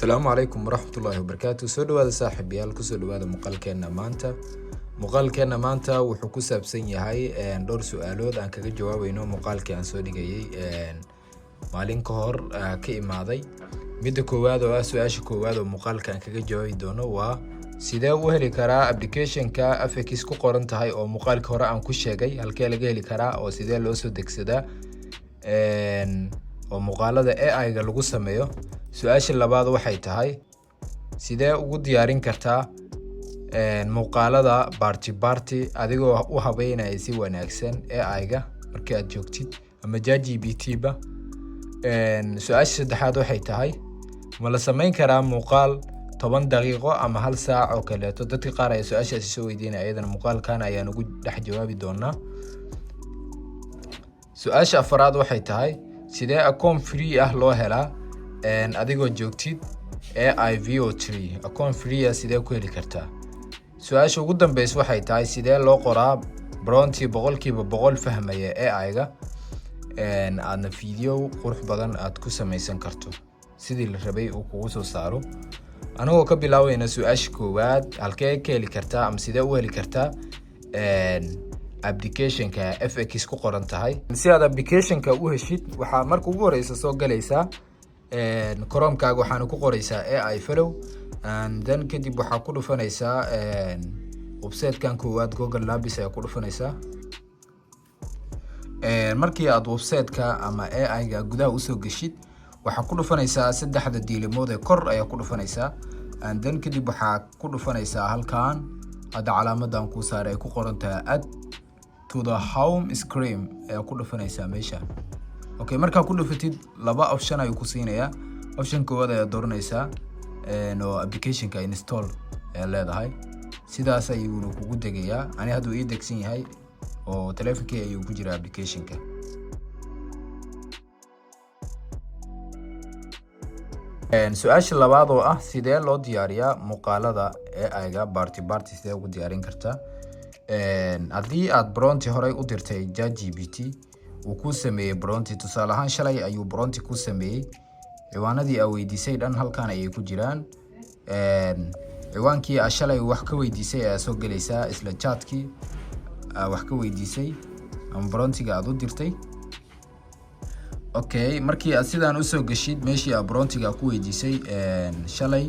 السلام عليكم ورحمة الله وبركاته. سو dhawaada saaxiibayaal ku soo dhawaada muuqaalkeena maanta wuxuu ku saabsan yahay dhowr su'aalood aan kaga jawaabayno muuqaalkii aan soo dhigayay maalin ka hor ka imaaday. Midda koowaad oo ah su'aasha koowaad oo muuqaalka aan kaga jawaabi doono waa sidee u heli karaa application-ka FAQs ku qoran tahay oo muuqaalka hore aan ku sheegay halkee laga heli karaa oo sidee loo soo degsadaa oo muuqaalada AI-ga lagu sameeyo. Su'aasha labaad waxay tahay sidee ugu diyaarin kartaa muuqaalada party adigoo u habeynaya si wanaagsan AI-ga markii aad joogtid ama ChatGPT ba. Su'aasha saddexaad waxay tahay ma la sameyn karaa muuqaal 10 daqiiqo ama 1 saac oo kale. Dadka qaar ay su'aashaasi soo weydiinayaan ayadana muuqaalkan ayaan ugu dhex jawaabi doonaa. Su'aasha afraad waxay tahay sidee account free ah loo helaa adigoo joogtid AI VO3 account free ah sidee ku heli kartaa. Su'aasha ugu dambaysa waxay tahay sidee loo qoraa prompt 100% fahmaya AI-ga aadna video qurux badan aad ku samaysan karto sidii la rabay uu kugu soo saaro. Anagoo ka bilaawayna su'aasha koowaad halkee ka heli kartaa ama sidee u heli kartaa application-ka FAQs ku qoran tahay. Si aad application-ka u heshid waxaa marka ugu horeysa soo galaysaa Chrome-kaaga waxaana ku qoraysaa AI Fellow and then kadib waxaa ku dhufanaysaa website-kan koowaad Google Labs ayaa ku dhufanaysaa. Markii aad website-ka ama AI-ga gudaha u soo gashid waxaa ku dhufanaysaa saddexda diilimood ee kor ayaa ku dhufanaysaa and then kadib waxaa ku dhufanaysaa halkaan hadda calaamadan ku saaray ku qoran tahay add to the home screen ayaa ku dhufanaysaa meesha. Okay, marka ku dhufatid laba option ayuu ku siinayaa. Option koowaad ayaa dooranaysaa oo application-ka install ayaa leedahay. Sidaas ayuu kugu degayaa. Ani hadda ii degsan yahay oo taleefankii ayuu ku jira application-ka. Su'aasha labaad oo ah sidee loo diyaariyaa muuqaalada AI-ga party sidee ugu diyaarin kartaa. Haddii aad prompt horey u dirtay ChatGPT uu ku sameeyay prompt tusaale ahaan shalay ayuu prompt ku sameeyay ciwaanadii ay weydiisay dhan halkaan ayay ku jiraan. Ciwaankii shalay wax ka weydiisay ayaa soo galaysaa isla chat-kii wax ka weydiisay ama prompt-ga aad u dirtay. Okay, markii aad sidaan u soo gashid meeshii aad prompt-ga ku weydiisay shalay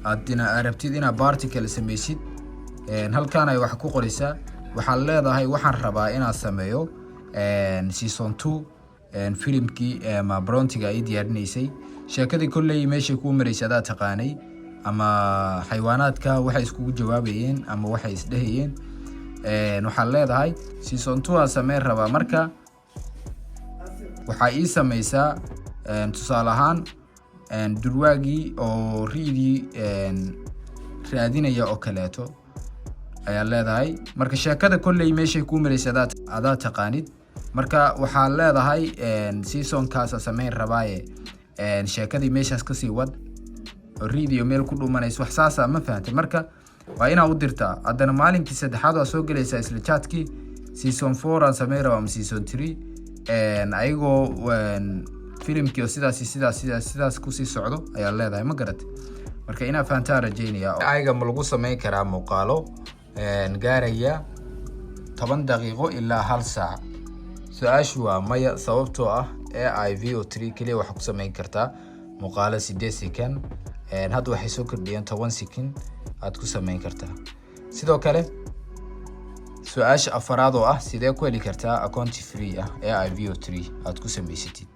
aadna arabtid inaad party kale sameysid halkaan ay wax ku qoraysaa waxaad leedahay waxaan rabaa inaad sameeyo season 2 filimkii ama prompt-ga ay diyaarinaysay sheekadii kulley meesha ku mareysay aad taqaanay ama xayawaanaadka waxay iskugu jawaabayeen ama waxay isdhahayeen waxaad leedahay season 2 aan sameyn rabaa marka waxaa ii sameysaa tusaale ahaan durwaagii oo riidii raadinaya oo kaleeto ayaa leedahay marka sheekada kulley meesha ku mareysay aad taqaanid marka waxaa leedahay season-kaas sameyn rabaaye sheekadii meeshaas ka sii wad riidiyo meel ku dhumanayso wax saas ma fahantay marka waa inaad u dirtaa haddana maalinkii saddexaad waa soo galaysaa isla chat-kii season 4 aan sameyn rabaa ama season 3 ayagoo filimkii oo sidaas ku sii socdo ayaa leedahay ma garatay marka inaad fahantaa rajeynaya. AI-ga ma lagu sameyn karaa muuqaalo gaaraya 10 daqiiqo ilaa 1 saac. Su'aashu waa maya sababtoo ah AI VO3 kaliya waxa ku sameyn kartaa muuqaalo 8 second hadda waxay soo kordhiyeen 10 second aad ku sameyn kartaa. Sidoo kale su'aasha afraad oo ah sidee ku heli kartaa account free ah AI VO3 aad ku samaysatid.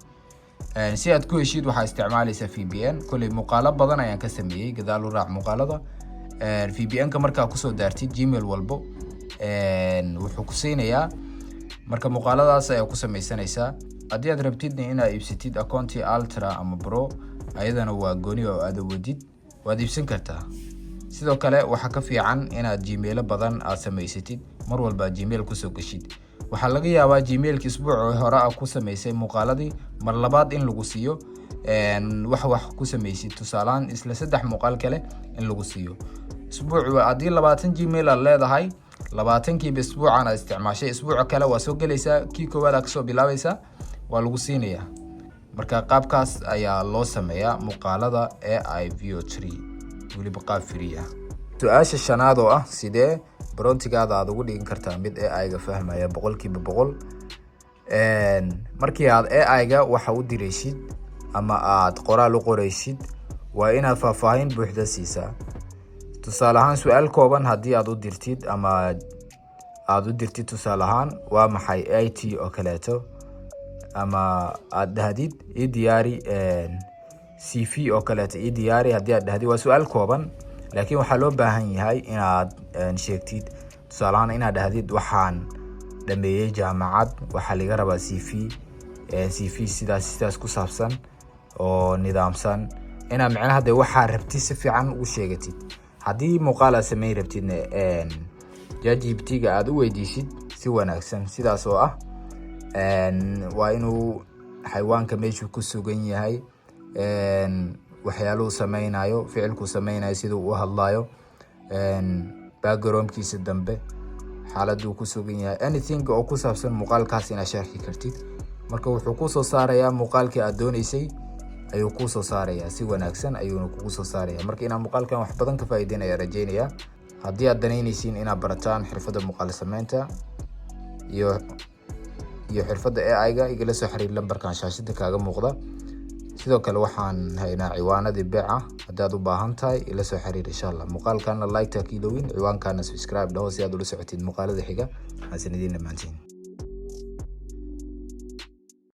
Si aad ku heshid waxaa isticmaalaysaa VPN kulli muuqaalo badan ayaan ka sameeyay gadaal u raac muuqaalada VPN-ka markaa ku soo daartid Gmail walbo wuxuu ku siinayaa marka muuqaaladaas ayaa ku samaysanaysaa. Haddii aad rabtid inaad iibsatid account ultra ama pro ayadana waa gooni oo aad wadid waad iibsan kartaa. sidoo kale waxa ka fiican inaad Gmail badan aad samaysatid mar walba Gmail ku soo gashid. Waxa laga yaabaa Gmail-ka isbuuc hore aad ku samaysay muuqaaladii mar labaad in lagu siiyo wax ku samaysid tusaalaan isla 3 muuqaal kale in lagu siiyo. Isbuuc haddii 20 Gmail aad leedahay 20kii isbuucan aad isticmaashay isbuuc kale waa soo galaysaa kii koowaad aad ka soo bilaabaysaa waa lagu siinayaa. marka qaabkaas ayaa loo sameeyaa muuqaalada AI VO3 waliba qaab free ah. su'aasha shanaad oo ah sidee brontigaada aad ugu dhigin kartaa mid AI-ga fahmaya 100%. markii aad AI-ga waxa u diraysid ama aad qoraal u qoraysid waa inaad faahfaahin buuxda siisaa. tusaale ahaan su'aal kooban haddii aad u dirtid ama aad u dirtid tusaale ahaan waa maxay IT oo kaleeto, ama aad dhahdid ii diyaari CV oo kaleeto ii diyaari. haddii aad dhahdid waa su'aal kooban, laakiin waxaa loo baahan yahay inaad sheegtid tusaale ahaan inaad dhahdid waxaan dhameeyay jaamacad, waxaa laga rabaa CV sidaas ku saabsan oo nidaamsan, inaad macnaha de waxaa rabtid si fiican u sheegatid. haddii muuqaal aad sameyn rabtidna ChatGPT-ga aad u weydiisid si wanaagsan, sidaas oo ah waa inuu xayawaanka meeshu ku sugan yahay, waxyaaluhu sameynayo, ficilku sameynayo, siduu u hadlayo, backgroundkiisa dambe, xaaladuu ku sugan yahay, anything oo ku saabsan muuqaalkaas inaad sharxi kartid. marka wuxuu ku soo saarayaa muuqaalkii aad doonaysay ayuu ku soo saarayaa, si wanaagsan ayuuna kugu soo saarayaa. marka inaad muuqaalkan wax badan ka faa'iideyn ayaa rajeynayaa. haddii aad danaynaysiin inaad barataan xirfadda muuqaal sameynta iyo xirfadda AI-ga, igala soo xiriir lambarkan shaashada kaaga muuqda. sidoo kale waxaan haynaa ciwaanadii beeca, haddii aad u baahan tahay ila soo xiriir insha Allah. muuqaalkana like ta kiilowin, ciwaankana subscribe dhaho si aad ula socotid muuqaalada xiga. hasanidin dhammaantiin.